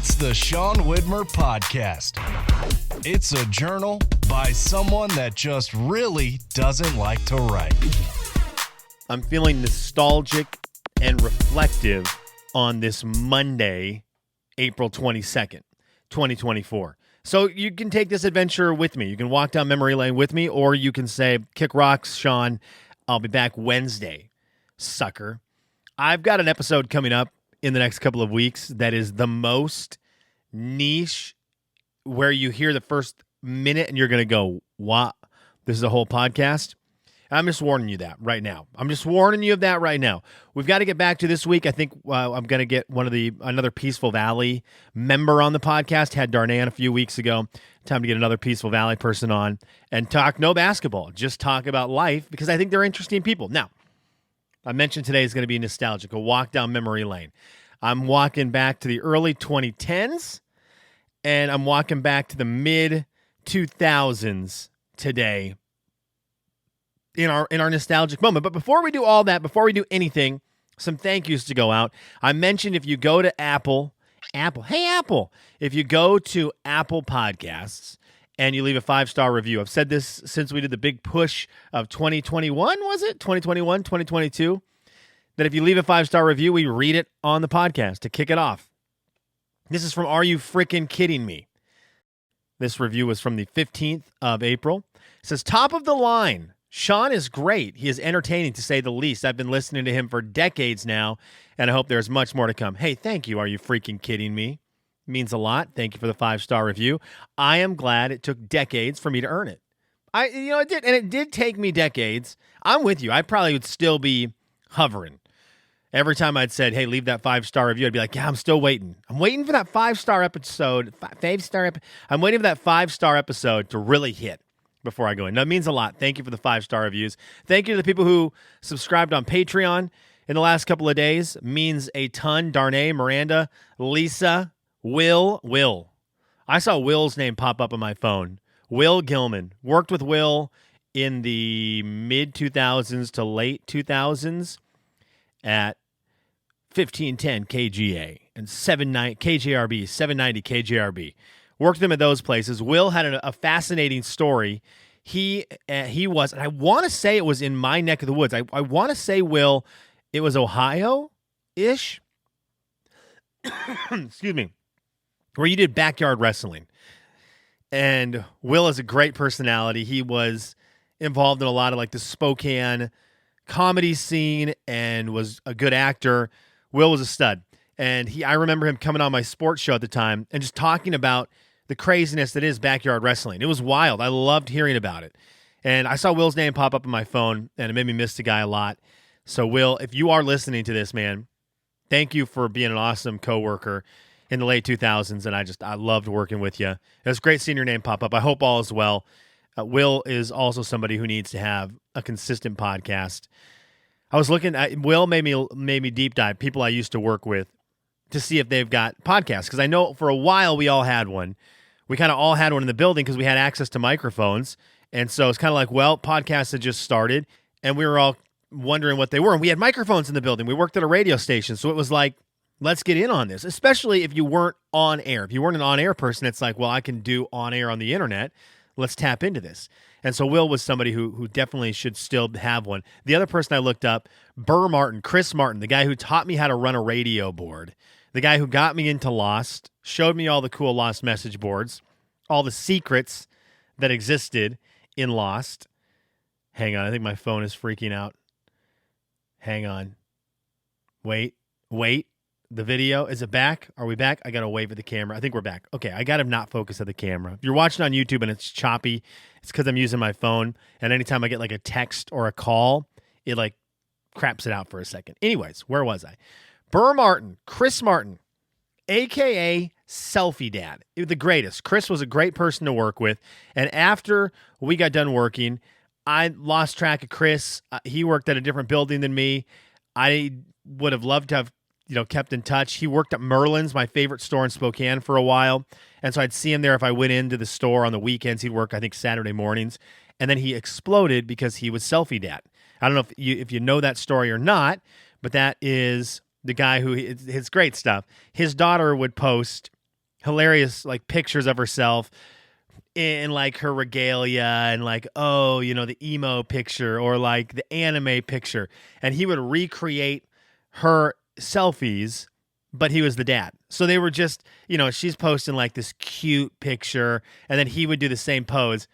It's the Sean Widmer Podcast. It's a journal by someone that just really doesn't like to write. I'm feeling nostalgic and reflective on this Monday, April 22nd, 2024. So you can take this adventure with me. You can walk down memory lane with me, or you can say, kick rocks, Sean. I'll be back Wednesday, sucker. I've got an episode coming up in the next couple of weeks that is the most niche, where you hear the first minute and you're going to go, what? This is a whole podcast? I'm just warning you that right now. I'm just warning you of that right now. We've got to get back to this week. I think I'm going to get another Peaceful Valley member on the podcast. Had Darnan a few weeks ago. Time to get another Peaceful Valley person on and talk no basketball. Just talk about life, because I think they're interesting people. Now, I mentioned today is going to be nostalgic, a walk down memory lane. I'm walking back to the early 2010s, and I'm walking back to the mid-2000s today in our nostalgic moment. But before we do all that, before we do anything, some thank yous to go out. I mentioned if you go to Apple, if you go to Apple Podcasts and you leave a 5-star review. I've said this since we did the big push of 2021, was it? 2021, 2022? That if you leave a 5-star review, we read it on the podcast to kick it off. This is from Are You Frickin' Kidding Me? This review was from the 15th of April. It says, top of the line. Sean is great. He is entertaining, to say the least. I've been listening to him for decades now, and I hope there's much more to come. Hey, thank you. Are you freaking kidding me? It means a lot. Thank you for the 5-star review. I am glad it took decades for me to earn it. It did, and it did take me decades. I'm with you. I probably would still be hovering. Every time I'd said, hey, leave that 5-star review, I'd be like, yeah, I'm still waiting. I'm waiting for that 5-star episode. I'm waiting for that 5-star episode to really hit before I go in. That means a lot. Thank you for the 5-star reviews. Thank you to the people who subscribed on Patreon in the last couple of days. Means a ton. Darnay, Miranda, Lisa, Will. I saw Will's name pop up on my phone. Will Gilman. Worked with Will in the mid-2000s to late 2000s at 1510 KGA and 790 KJRB, 790 KJRB. Worked with him at those places. Will had a fascinating story. He was, and I want to say it was in my neck of the woods. I want to say, Will, it was Ohio-ish. Excuse me. Where you did backyard wrestling. And Will is a great personality. He was involved in a lot of like the Spokane comedy scene and was a good actor. Will was a stud. And I remember him coming on my sports show at the time and just talking about the craziness that is backyard wrestling. It was wild. I loved hearing about it. And I saw Will's name pop up on my phone, and it made me miss the guy a lot. So, Will, if you are listening to this, man, thank you for being an awesome coworker in the late 2000s, and I loved working with you. It was great seeing your name pop up. I hope all is well. Will is also somebody who needs to have a consistent podcast. I was looking at Will made me deep dive people I used to work with to see if they've got podcasts, because I know for a while we all had one. We kind of all had one in the building because we had access to microphones, and so it's kind of like, well, podcasts had just started, and we were all wondering what they were, and we had microphones in the building. We worked at a radio station, so it was like, let's get in on this, especially if you weren't on air. If you weren't an on-air person, it's like, well, I can do on-air on the internet. Let's tap into this. And so Will was somebody who definitely should still have one. The other person I looked up, Chris Martin, the guy who taught me how to run a radio board, the guy who got me into Lost, showed me all the cool Lost message boards, all the secrets that existed in Lost. Hang on, I think my phone is freaking out. Hang on. Wait. The video, is it back? Are we back? I got to wave at the camera. I think we're back. Okay, I got to not focus at the camera. If you're watching on YouTube and it's choppy, it's because I'm using my phone, and anytime I get like a text or a call, it like craps it out for a second. Anyways, where was I? Chris Martin, a.k.a. Selfie Dad. The greatest. Chris was a great person to work with, and after we got done working, I lost track of Chris. He worked at a different building than me. I would have loved to have kept in touch. He worked at Merlin's, my favorite store in Spokane, for a while. And so I'd see him there if I went into the store on the weekends. He'd work, I think, Saturday mornings. And then he exploded because he was Selfie Dad. I don't know if you know that story or not, but that is the guy who, it's great stuff. His daughter would post hilarious like pictures of herself in like her regalia and like, oh, the emo picture or like the anime picture. And he would recreate her selfies, but he was the dad. So they were just, she's posting like this cute picture and then he would do the same pose,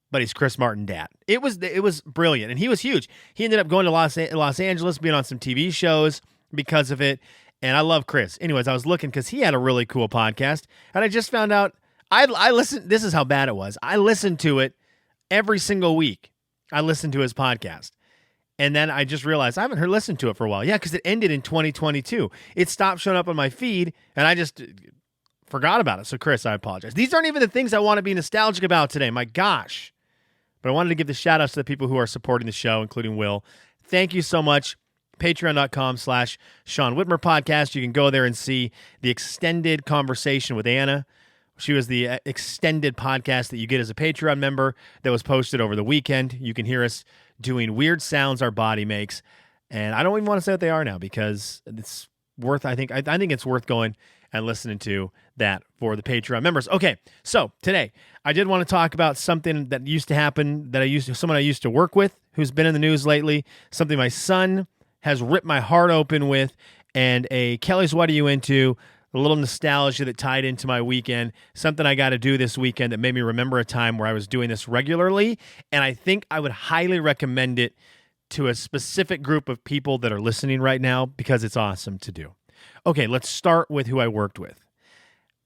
but he's Chris Martin dad. It was brilliant. And he was huge. He ended up going to Los Angeles, being on some TV shows because of it. And I love Chris. Anyways, I was looking because he had a really cool podcast. And I just found out I listened. This is how bad it was. I listened to it every single week. I listened to his podcast. And then I just realized I haven't listened to it for a while. Yeah, because it ended in 2022. It stopped showing up on my feed, and I just forgot about it. So, Chris, I apologize. These aren't even the things I want to be nostalgic about today. My gosh. But I wanted to give the shout-outs to the people who are supporting the show, including Will. Thank you so much. Patreon.com/Sean Widmer Podcast. You can go there and see the extended conversation with Anna. She was the extended podcast that you get as a Patreon member that was posted over the weekend. You can hear us doing weird sounds our body makes. And I don't even want to say what they are now because it's worth, I think it's worth going and listening to that for the Patreon members. Okay, so today I did want to talk about something that used to happen someone I used to work with who's been in the news lately, something my son has ripped my heart open with, and a Kelly's What Are You Into? A little nostalgia that tied into my weekend, something I got to do this weekend that made me remember a time where I was doing this regularly, and I think I would highly recommend it to a specific group of people that are listening right now because it's awesome to do. Okay, let's start with who I worked with.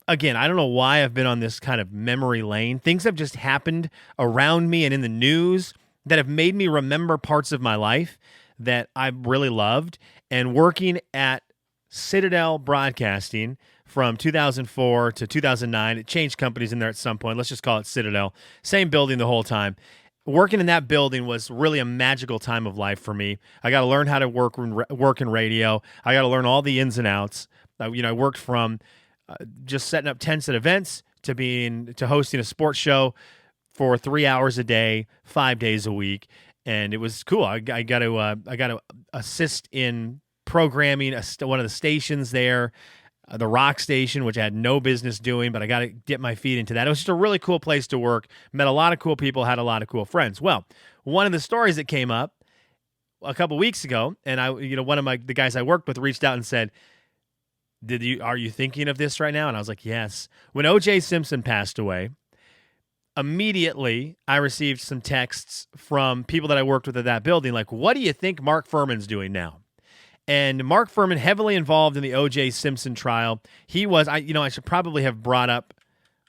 Again, I don't know why I've been on this kind of memory lane. Things have just happened around me and in the news that have made me remember parts of my life that I really loved, and working at Citadel Broadcasting from 2004 to 2009. It changed companies in there at some point. Let's just call it Citadel. Same building the whole time. Working in that building was really a magical time of life for me. I got to learn how to work in radio. I got to learn all the ins and outs. I worked from just setting up tents at events to hosting a sports show for 3 hours a day, 5 days a week, and it was cool. I got to assist in programming one of the stations there, the rock station, which I had no business doing, but I got to get my feet into that. It was just a really cool place to work. Met a lot of cool people, had a lot of cool friends. Well, one of the stories that came up a couple weeks ago, and one of the guys I worked with reached out and said, are you thinking of this right now? And I was like, yes. When O.J. Simpson passed away, immediately I received some texts from people that I worked with at that building, like, what do you think Mark Fuhrman's doing now? And Mark Fuhrman, heavily involved in the O.J. Simpson trial. He was, I should probably have brought up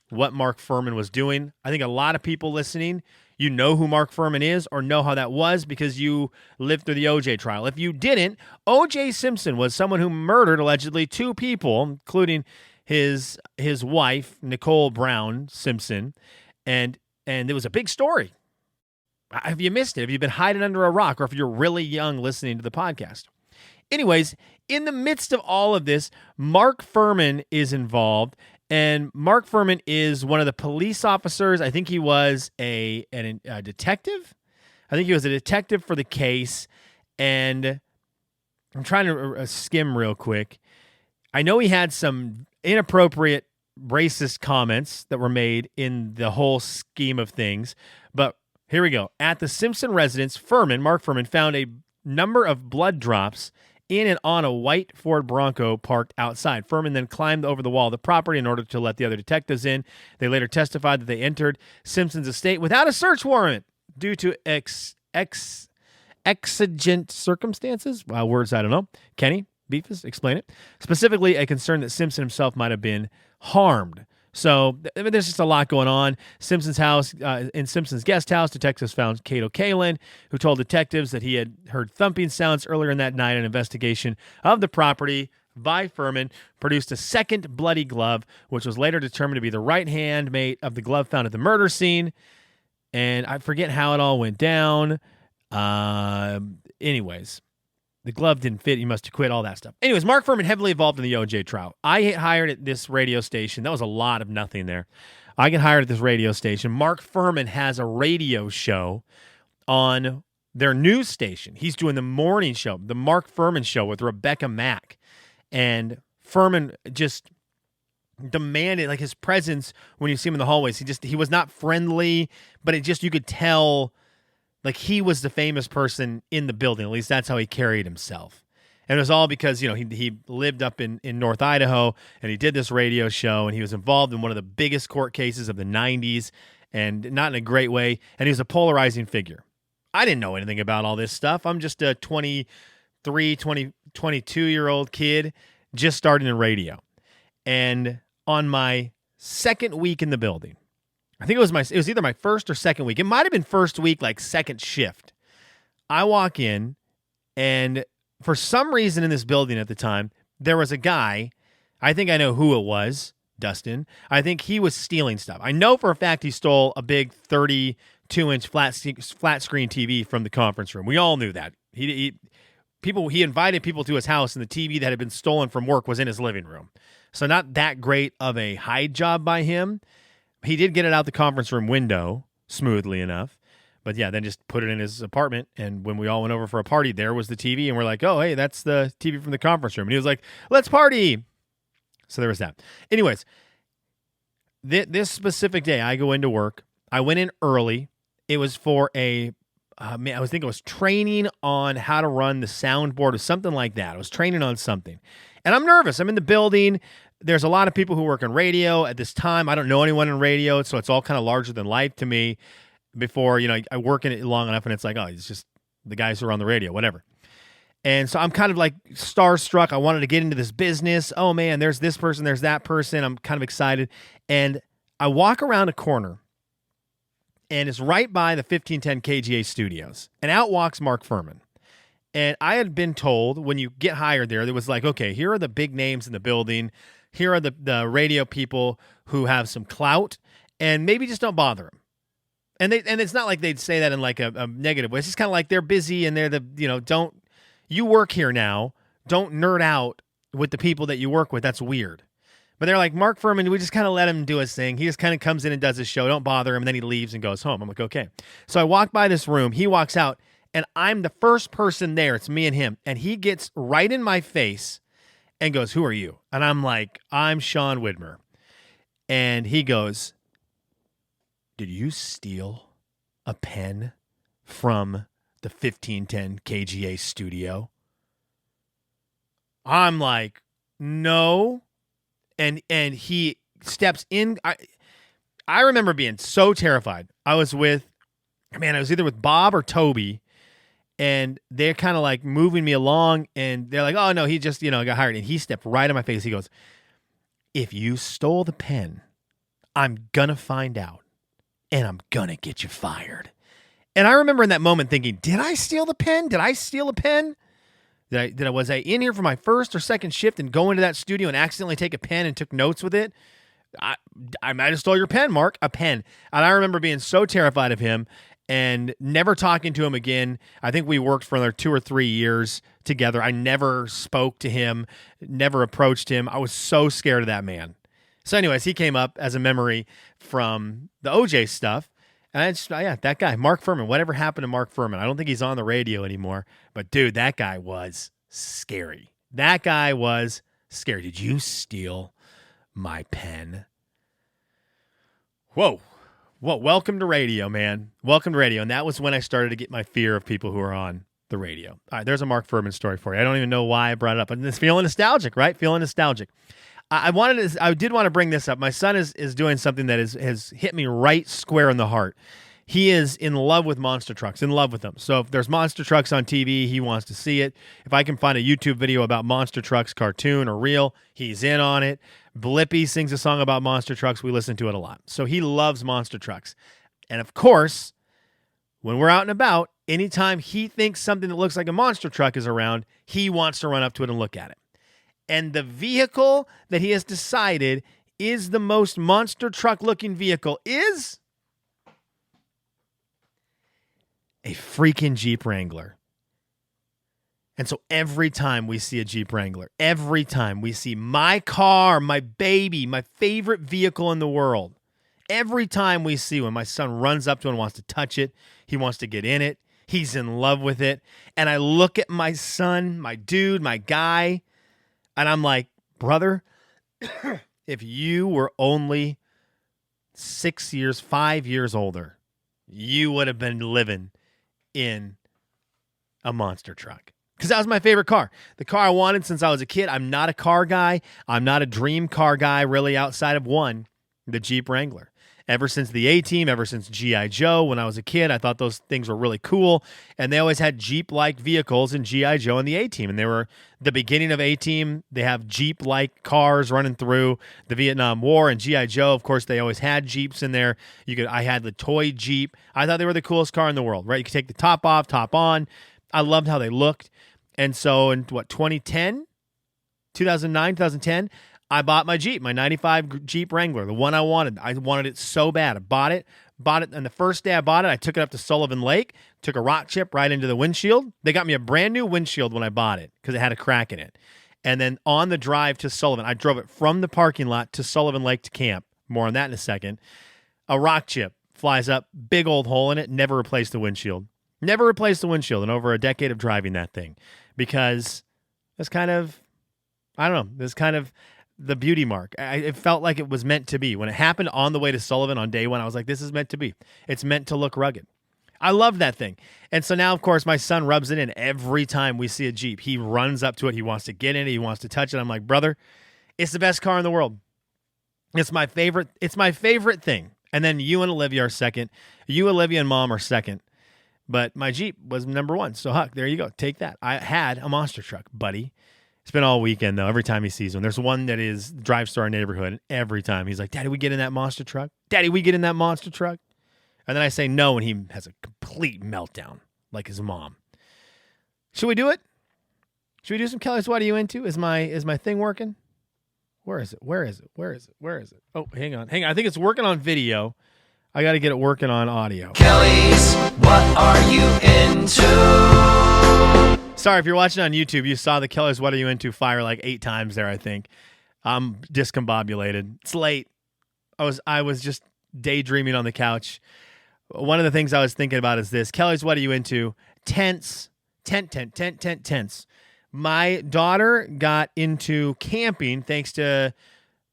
what Mark Fuhrman was doing. I think a lot of people listening, you know who Mark Fuhrman is or know how that was because you lived through the O.J. trial. If you didn't, O.J. Simpson was someone who murdered allegedly 2 people, including his wife, Nicole Brown Simpson, and it was a big story. Have you missed it? Have you been hiding under a rock, or if you're really young listening to the podcast? Anyways, in the midst of all of this, Mark Fuhrman is involved, and Mark Fuhrman is one of the police officers. I think he was a detective. I think he was a detective for the case, and I'm trying to skim real quick. I know he had some inappropriate racist comments that were made in the whole scheme of things, but here we go. At the Simpson residence, Mark Fuhrman found a number of blood drops in and on a white Ford Bronco parked outside. Fuhrman then climbed over the wall of the property in order to let the other detectives in. They later testified that they entered Simpson's estate without a search warrant due to exigent circumstances. Words I don't know. Kenny Beefus, explain it. Specifically, a concern that Simpson himself might have been harmed. So there's just a lot going on. Simpson's house, in Simpson's guest house, detectives found Cato Kalin, who told detectives that he had heard thumping sounds earlier in that night. An investigation of the property by Fuhrman produced a second bloody glove, which was later determined to be the right hand mate of the glove found at the murder scene. And I forget how it all went down. Anyways, the glove didn't fit. He must have quit, all that stuff. Anyways, Mark Fuhrman heavily involved in the OJ trial. I get hired at this radio station. That was a lot of nothing there. I get hired at this radio station. Mark Fuhrman has a radio show on their news station. He's doing the morning show, the Mark Fuhrman Show with Rebecca Mack. And Fuhrman just demanded, like his presence when you see him in the hallways. He was not friendly, but you could tell like he was the famous person in the building. At least that's how he carried himself. And it was all because, he lived up in North Idaho and he did this radio show and he was involved in one of the biggest court cases of the 90s and not in a great way. And he was a polarizing figure. I didn't know anything about all this stuff. I'm just a 22-year-old kid just starting in radio. And on my second week in the building, I think it was either my first or second week. It might have been first week, like second shift. I walk in, and for some reason in this building at the time, there was a guy. I think I know who it was, Dustin. I think he was stealing stuff. I know for a fact he stole a big 32-inch flat screen TV from the conference room. We all knew that. He invited people to his house, and the TV that had been stolen from work was in his living room. So not that great of a hide job by him. He did get it out the conference room window smoothly enough. But yeah, then just put it in his apartment. And when we all went over for a party, there was the TV. And we're like, oh, hey, that's the TV from the conference room. And he was like, let's party. So there was that. Anyways, this specific day, I go into work. I went in early. It was for I was training on how to run the soundboard or something like that. I was training on something. And I'm nervous. I'm in the building. There's a lot of people who work in radio at this time. I don't know anyone in radio, so it's all kind of larger than life to me. Before, I work in it long enough, and it's like, oh, it's just the guys who are on the radio, whatever. And so I'm kind of like starstruck. I wanted to get into this business. Oh, man, there's this person, there's that person. I'm kind of excited. And I walk around a corner, and it's right by the 1510 KGA studios. And out walks Mark Fuhrman. And I had been told when you get hired there was like, okay, here are the big names in the building. Here are the radio people who have some clout, and maybe just don't bother them. And it's not like they'd say that in like a negative way. It's just kind of like they're busy and they're you work here now. Don't nerd out with the people that you work with. That's weird. But they're like, Mark Fuhrman, we just kind of let him do his thing. He just kind of comes in and does his show. Don't bother him. And then he leaves and goes home. I'm like, okay. So I walk by this room. He walks out. And I'm the first person there. It's me and him. And he gets right in my face and goes, who are you? And I'm like, I'm Sean Widmer. And he goes, did you steal a pen from the 1510 KGA studio? I'm like, no. And he steps in. I remember being so terrified. I was either with Bob or Toby. And they're kind of like moving me along, and they're like, oh, no, he just, got hired. And he stepped right in my face. He goes, if you stole the pen, I'm going to find out, and I'm going to get you fired. And I remember in that moment thinking, did I steal the pen? Did I steal a pen? Was I in here for my first or second shift and go into that studio and accidentally take a pen and took notes with it? I might have stole your pen, Mark, a pen. And I remember being so terrified of him and never talking to him again. I think we worked for another 2 or 3 years together. I never spoke to him, never approached him. I was so scared of that man. So anyways, he came up as a memory from the OJ stuff. And that guy, Mark Fuhrman, whatever happened to Mark Fuhrman? I don't think he's on the radio anymore. But dude, that guy was scary. That guy was scary. Did you steal my pen? Whoa. Well, welcome to radio, man. Welcome to radio. And that was when I started to get my fear of people who are on the radio. All right, there's a Mark Fuhrman story for you. I don't even know why I brought it up, but it's feeling nostalgic, right? Feeling nostalgic. I did want to bring this up. My son is doing something that has hit me right square in the heart. He is in love with monster trucks, in love with them. So if there's monster trucks on TV, he wants to see it. If I can find a YouTube video about monster trucks, cartoon or real, he's in on it. Blippi sings a song about monster trucks. We listen to it a lot. So he loves monster trucks. And of course, when we're out and about, anytime he thinks something that looks like a monster truck is around, he wants to run up to it and look at it. And the vehicle that he has decided is the most monster truck looking vehicle is a freaking Jeep Wrangler. And so every time we see a Jeep Wrangler, every time we see my car, my baby, my favorite vehicle in the world, every time we see when my son runs up to it and wants to touch it, he wants to get in it, he's in love with it. And I look at my son, my dude, my guy, and I'm like, brother, if you were only 5 years older, you would have been living in a monster truck. Because that was my favorite car. The car I wanted since I was a kid. I'm not a car guy. I'm not a dream car guy, really, outside of one, the Jeep Wrangler. Ever since the A-Team, ever since G.I. Joe, when I was a kid, I thought those things were really cool. And they always had Jeep-like vehicles in G.I. Joe and the A-Team. And they were the beginning of A-Team. They have Jeep-like cars running through the Vietnam War. And G.I. Joe, of course, they always had Jeeps in there. I had the toy Jeep. I thought they were the coolest car in the world, right? You could take the top off, top on. I loved how they looked. And so in 2010, 2009, 2010, I bought my Jeep, my 95 Jeep Wrangler, the one I wanted. I wanted it so bad. I bought it, and the first day I bought it, I took it up to Sullivan Lake, took a rock chip right into the windshield. They got me a brand new windshield when I bought it because it had a crack in it. And then on the drive to Sullivan, I drove it from the parking lot to Sullivan Lake to camp. More on that in a second. A rock chip flies up, big old hole in it, never replaced the windshield. Never replaced the windshield in over a decade of driving that thing because it's kind of, I don't know, this kind of the beauty mark. It felt like it was meant to be. When it happened on the way to Sullivan on day one, I was like, this is meant to be. It's meant to look rugged. I love that thing. And so now, of course, my son rubs it in every time we see a Jeep. He runs up to it. He wants to get in it. He wants to touch it. I'm like, brother, it's the best car in the world. It's my favorite. It's my favorite thing. And then you and Olivia are second. You, Olivia, and Mom are second. But my Jeep was number one. So, Huck, there you go. Take that. I had a monster truck, buddy. It's been all weekend, though. Every time he sees one. There's one that drives to our neighborhood, and every time he's like, Daddy, we get in that monster truck? Daddy, we get in that monster truck? And then I say no, and he has a complete meltdown, like his mom. Should we do it? Should we do some Kelly's What Are You Into? Is my thing working? Where is it? Oh, hang on. I think it's working on video. I got to get it working on audio. Kelly's What Are You Into? Sorry, if you're watching on YouTube, you saw the Kelly's What Are You Into fire like 8 times there, I think. I'm discombobulated. It's late. I was just daydreaming on the couch. One of the things I was thinking about is this. Kelly's What Are You Into? Tents. Tents. My daughter got into camping thanks to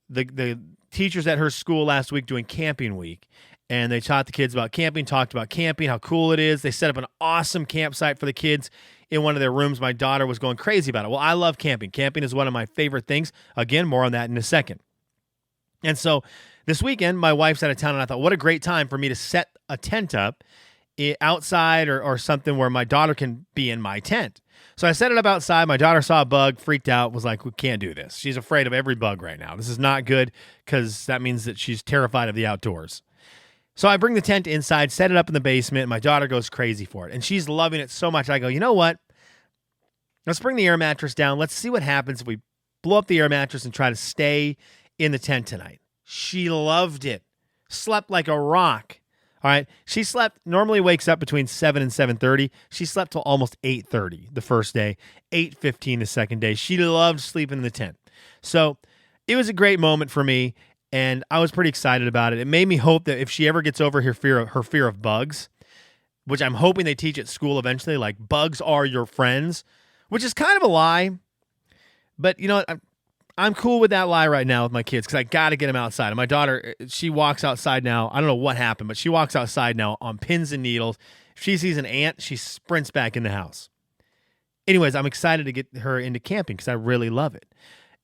the teachers at her school last week doing camping week. And they taught the kids about camping, talked about camping, how cool it is. They set up an awesome campsite for the kids in one of their rooms. My daughter was going crazy about it. Well, I love camping. Camping is one of my favorite things. Again, more on that in a second. And so this weekend, my wife's out of town, and I thought, what a great time for me to set a tent up outside or something where my daughter can be in my tent. So I set it up outside. My daughter saw a bug, freaked out, was like, we can't do this. She's afraid of every bug right now. This is not good because that means that she's terrified of the outdoors. So I bring the tent inside, set it up in the basement, and my daughter goes crazy for it. And she's loving it so much. I go, you know what? Let's bring the air mattress down. Let's see what happens if we blow up the air mattress and try to stay in the tent tonight. She loved it. Slept like a rock. All right. She normally wakes up between 7 and 7:30. She slept till almost 8:30 the first day, 8:15 the second day. She loved sleeping in the tent. So it was a great moment for me. And I was pretty excited about it. It made me hope that if she ever gets over her fear of bugs, which I'm hoping they teach at school eventually, like bugs are your friends, which is kind of a lie. But you know what? I'm cool with that lie right now with my kids because I got to get them outside. And my daughter, she walks outside now. I don't know what happened, but she walks outside now on pins and needles. If she sees an ant, she sprints back in the house. Anyways, I'm excited to get her into camping because I really love it.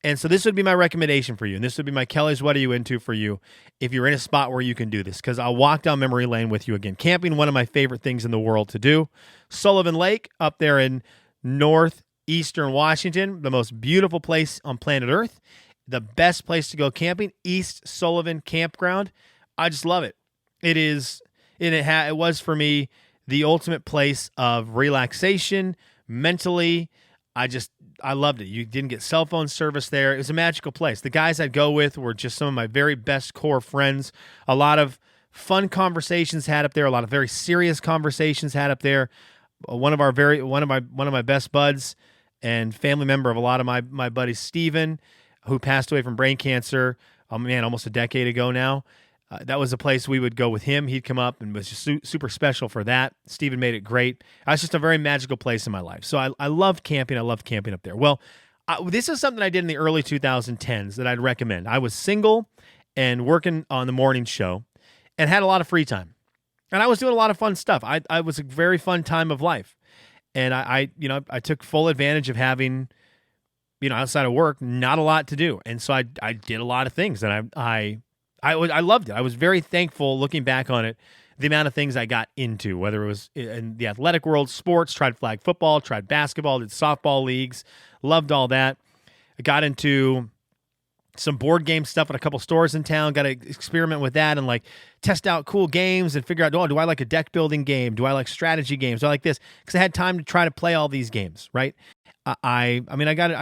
And so this would be my recommendation for you. And this would be my Kelly's What Are You Into for you if you're in a spot where you can do this. Because I'll walk down memory lane with you again. Camping, one of my favorite things in the world to do. Sullivan Lake up there in northeastern Washington. The most beautiful place on planet Earth. The best place to go camping. East Sullivan Campground. I just love it. It is, and it was for me the ultimate place of relaxation, mentally. I loved it. You didn't get cell phone service there. It was a magical place. The guys I'd go with were just some of my very best core friends. A lot of fun conversations had up there. A lot of very serious conversations had up there. One of my best buds and family member of a lot of my buddies, Steven, who passed away from brain cancer. Almost a decade ago now. That was a place we would go with him. He'd come up and was just super special for that. Steven made it great. It's just a very magical place in my life. So I love camping. I love camping up there. Well, This is something I did in the early 2010s that I'd recommend. I was single and working on the morning show and had a lot of free time. And I was doing a lot of fun stuff. I was a very fun time of life. And I took full advantage of having, outside of work, not a lot to do. And so I did a lot of things, and I loved it. I was very thankful looking back on it, the amount of things I got into, whether it was in the athletic world, sports, tried flag football, tried basketball, did softball leagues, loved all that. I got into some board game stuff at a couple stores in town, got to experiment with that and like test out cool games and figure out, do I like a deck building game? Do I like strategy games? Do I like this? Because I had time to try to play all these games, right? I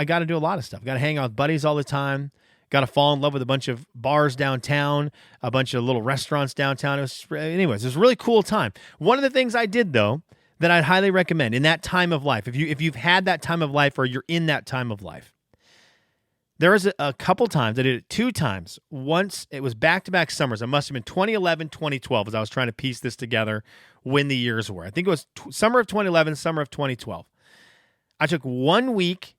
got to do a lot of stuff. Got to hang out with buddies all the time. Got to fall in love with a bunch of bars downtown, a bunch of little restaurants downtown. It was a really cool time. One of the things I did, though, that I'd highly recommend in that time of life, if you've had that time of life or you're in that time of life, there was a couple times, I did it 2 times. Once, it was back-to-back summers. It must have been 2011, 2012, as I was trying to piece this together when the years were. I think it was summer of 2011, summer of 2012. I took 1 week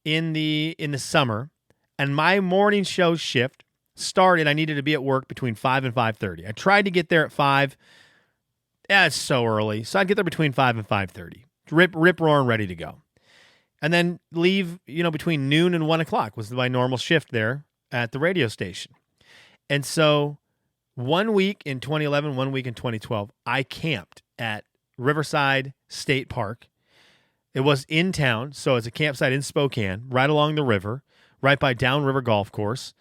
in the summer, and my morning show shift started. I needed to be at work between 5 and 5:30. I tried to get there at 5. Yeah, it's so early. So I'd get there between 5 and 5:30. Rip roaring, ready to go. And then leave, between noon and 1 o'clock was my normal shift there at the radio station. And so 1 week in 2011, 1 week in 2012, I camped at Riverside State Park. It was in town, so it's a campsite in Spokane, right along the river, right by Downriver Golf Course.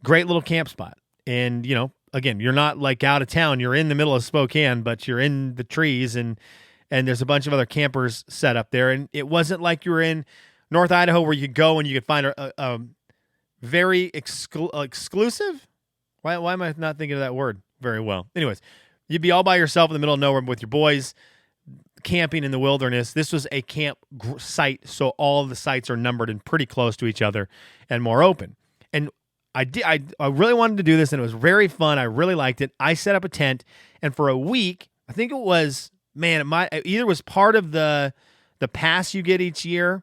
Great little camp spot. And, again, you're not like out of town. You're in the middle of Spokane, but you're in the trees, and there's a bunch of other campers set up there. And it wasn't like you were in North Idaho where you could go and you could find a very exclusive? Why am I not thinking of that word very well? Anyways, you'd be all by yourself in the middle of nowhere with your boys camping in the wilderness. This was a camp site, so all of the sites are numbered and pretty close to each other and more open. And I really wanted to do this, and it was very fun. I really liked it. I set up a tent, and for a week, I think it was, either was part of the pass you get each year.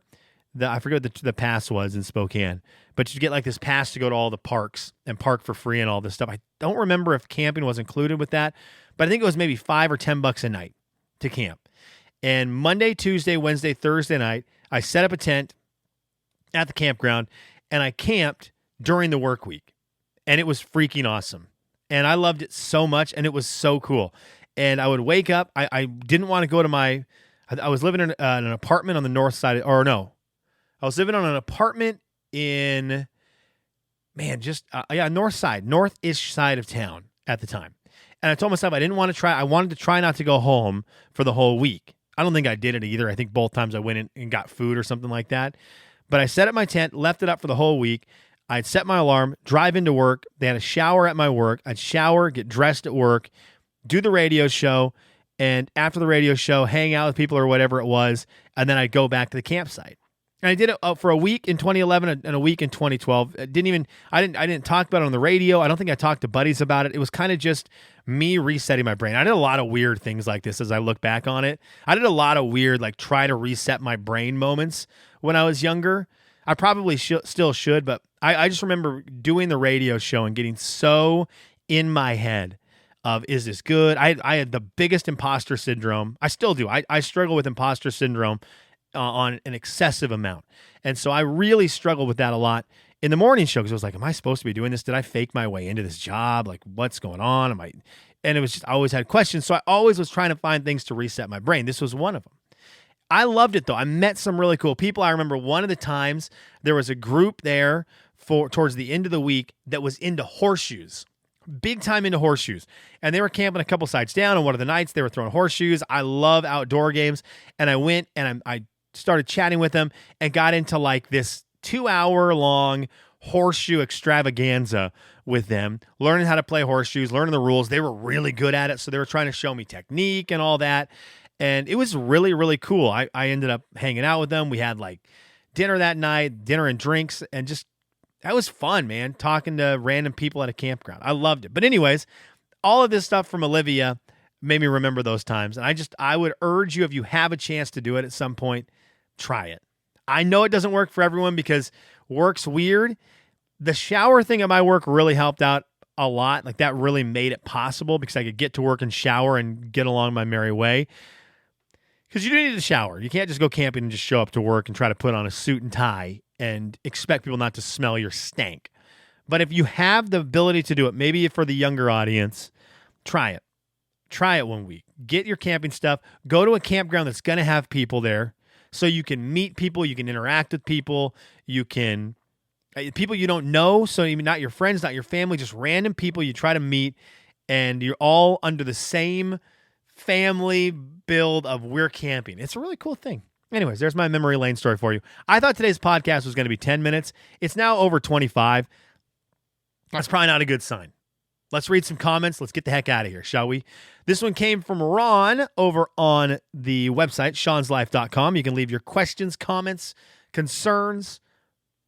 I forget what the pass was in Spokane, but you get like this pass to go to all the parks and park for free and all this stuff. I don't remember if camping was included with that, but I think it was maybe $5 or $10 a night to camp. And Monday, Tuesday, Wednesday, Thursday night, I set up a tent at the campground, and I camped during the work week, and it was freaking awesome. And I loved it so much, and it was so cool. And I would wake up. I didn't want to go to I was living in an apartment on the north side, I was living on an apartment in, north-ish side of town at the time. And I told myself I wanted to try not to go home for the whole week. I don't think I did it either. I think both times I went in and got food or something like that. But I set up my tent, left it up for the whole week. I'd set my alarm, drive into work. They had a shower at my work. I'd shower, get dressed at work, do the radio show, and after the radio show, hang out with people or whatever it was, and then I'd go back to the campsite. And I did it for a week in 2011 and a week in 2012. I didn't talk about it on the radio. I don't think I talked to buddies about it. It was kind of just me resetting my brain. I did a lot of weird things like this as I look back on it. I did a lot of weird, like, try to reset my brain moments when I was younger. I probably still should, but I just remember doing the radio show and getting so in my head of, is this good? I had the biggest imposter syndrome. I still do. I struggle with imposter syndrome on an excessive amount. And so I really struggled with that a lot in the morning show, because I was like, am I supposed to be doing this? Did I fake my way into this job? Like, what's going on? And it was just, I always had questions. So I always was trying to find things to reset my brain. This was one of them. I loved it, though. I met some really cool people. I remember one of the times there was a group there towards the end of the week that was into horseshoes. Big time into horseshoes. And they were camping a couple sites down, and one of the nights they were throwing horseshoes. I love outdoor games. And I went and I started chatting with them and got into like this 2-hour-long horseshoe extravaganza with them, learning how to play horseshoes, learning the rules. They were really good at it, so they were trying to show me technique and all that. And it was really, really cool. I ended up hanging out with them. We had like dinner that night, dinner and drinks, and just, that was fun, man, talking to random people at a campground. I loved it. But anyways, all of this stuff from Olivia made me remember those times. And I would urge you, if you have a chance to do it at some point, try it. I know it doesn't work for everyone because work's weird. The shower thing at my work really helped out a lot. Like that really made it possible because I could get to work and shower and get along my merry way. Because you do need to shower. You can't just go camping and just show up to work and try to put on a suit and tie and expect people not to smell your stank. But if you have the ability to do it, maybe for the younger audience, try it. Try it 1 week. Get your camping stuff. Go to a campground that's going to have people there so you can meet people, you can interact with people, you can people you don't know, so even not your friends, not your family, just random people you try to meet, and you're all under the same family build of we're camping. It's a really cool thing. Anyways, there's my memory lane story for you. I thought today's podcast was going to be 10 minutes. It's now over 25. That's probably not a good sign. Let's read some comments. Let's get the heck out of here, shall we? This one came from Ron over on the website, shawnslife.com. You can leave your questions, comments, concerns,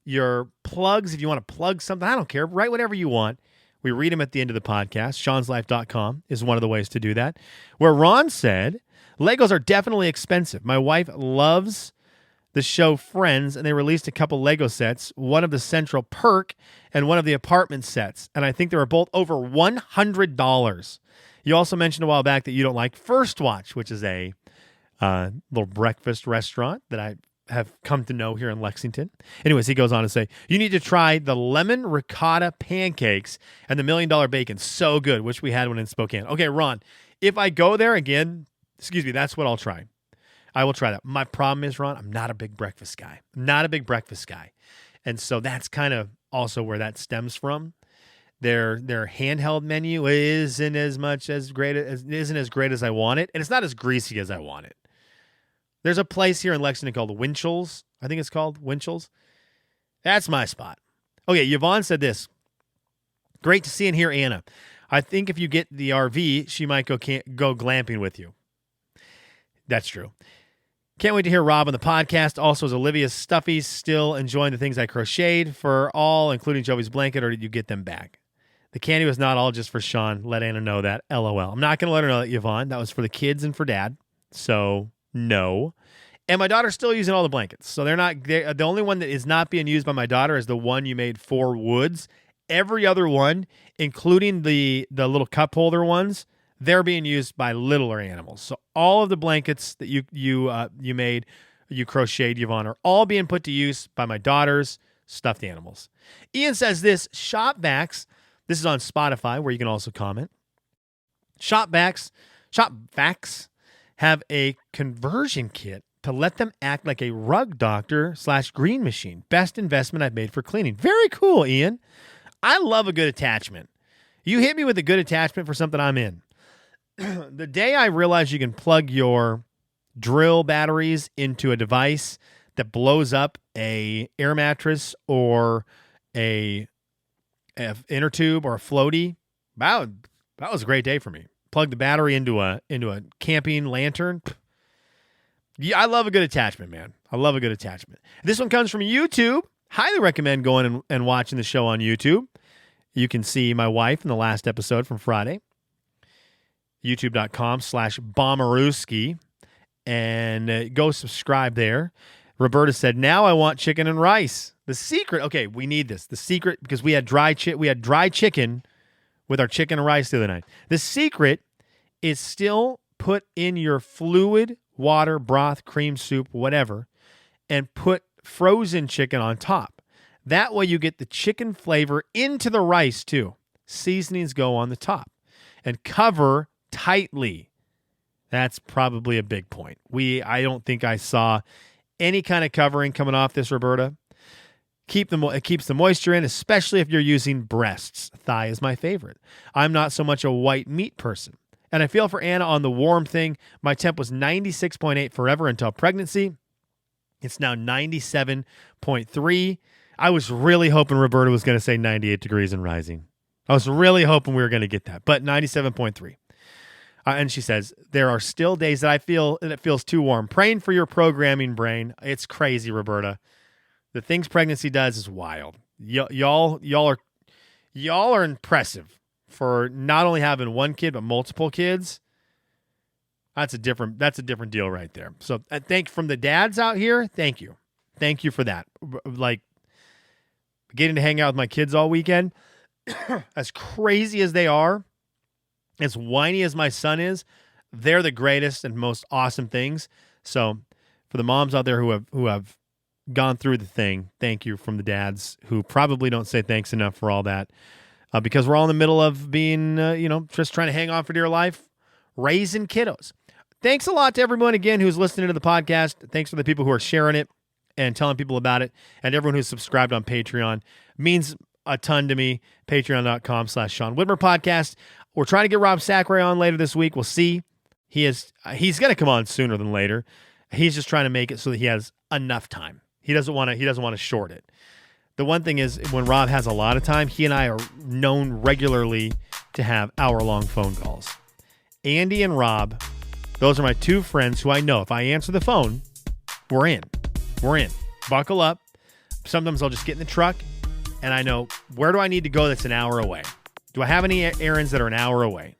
your plugs. If you want to plug something, I don't care. Write whatever you want. We read them at the end of the podcast. shawnslife.com is one of the ways to do that. Where Ron said, Legos are definitely expensive. My wife loves the show Friends, and they released a couple Lego sets, one of the Central Perk and one of the apartment sets, and I think they were both over $100. You also mentioned a while back that you don't like First Watch, which is a little breakfast restaurant that I have come to know here in Lexington. Anyways, he goes on to say, you need to try the lemon ricotta pancakes and the $1 Million Bacon. So good, which we had one in Spokane. Okay, Ron, if I go there again, that's what I'll try. I will try that. My problem is, Ron, I'm not a big breakfast guy. And so that's kind of also where that stems from. Their handheld menu isn't as great as I want it, and it's not as greasy as I want it. There's a place here in Lexington called Winchell's. I think it's called Winchell's. That's my spot. Okay, Yvonne said this. Great to see and hear Anna. I think if you get the RV, she might go glamping with you. That's true. Can't wait to hear Rob on the podcast. Also, is Olivia's stuffies still enjoying the things I crocheted for all, including Joey's blanket, or did you get them back? The candy was not all just for Sean. Let Anna know that. LOL. I'm not going to let her know that, Yvonne. That was for the kids and for Dad. So, no. And my daughter's still using all the blankets. So the only one that is not being used by my daughter is the one you made for Woods. Every other one, including the little cup holder ones, they're being used by littler animals. So all of the blankets that you made, you crocheted, Yvonne, are all being put to use by my daughter's stuffed animals. Ian says this, Shopvacs, this is on Spotify where you can also comment. Shopvacs have a conversion kit to let them act like a rug doctor / green machine. Best investment I've made for cleaning. Very cool, Ian. I love a good attachment. You hit me with a good attachment for something I'm in. The day I realized you can plug your drill batteries into a device that blows up a air mattress or a inner tube or a floaty, that was a great day for me. Plug the battery into a camping lantern. Yeah, I love a good attachment, man. I love a good attachment. This one comes from YouTube. Highly recommend going and watching the show on YouTube. You can see my wife in the last episode from Friday. YouTube.com/Bommarooski, and go subscribe there. Roberta said, now I want chicken and rice. The secret, okay, we need this. The secret, because we had dry chicken with our chicken and rice the other night. The secret is still put in your fluid, water, broth, cream soup, whatever, and put frozen chicken on top. That way you get the chicken flavor into the rice too. Seasonings go on the top. And cover tightly. That's probably a big point. I don't think I saw any kind of covering coming off this, Roberta. It keeps the moisture in, especially if you're using breasts. Thigh is my favorite. I'm not so much a white meat person. And I feel for Anna on the warm thing. My temp was 96.8 forever until pregnancy. It's now 97.3. I was really hoping Roberta was going to say 98 degrees and rising. I was really hoping we were going to get that, but 97.3. And she says, there are still days that I feel that it feels too warm. Praying for your programming brain. It's crazy, Roberta. The things pregnancy does is wild. Y'all are impressive for not only having one kid, but multiple kids. That's a different deal right there. So I think from the dads out here, thank you. thank you for that. Like, getting to hang out with my kids all weekend, as crazy as they are, as whiny as my son is, they're the greatest and most awesome things. So for the moms out there who have gone through the thing, thank you from the dads who probably don't say thanks enough for all that, because we're all in the middle of being, just trying to hang on for dear life, raising kiddos. Thanks a lot to everyone, again, who's listening to the podcast. Thanks for the people who are sharing it and telling people about it, and everyone who's subscribed on Patreon. Means a ton to me. Patreon.com/Sean Widmer Podcast. We're trying to get Rob Sacre on later this week. We'll see. He's going to come on sooner than later. He's just trying to make it so that he has enough time. He doesn't want to short it. The one thing is, when Rob has a lot of time, he and I are known regularly to have hour-long phone calls. Andy and Rob, those are my two friends who I know if I answer the phone, we're in. We're in. Buckle up. Sometimes I'll just get in the truck and I know, where do I need to go that's an hour away? Do I have any errands that are an hour away?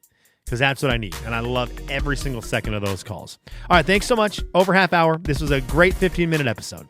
Because that's what I need. And I love every single second of those calls. All right, thanks so much. Over half hour. This was a great 15-minute episode.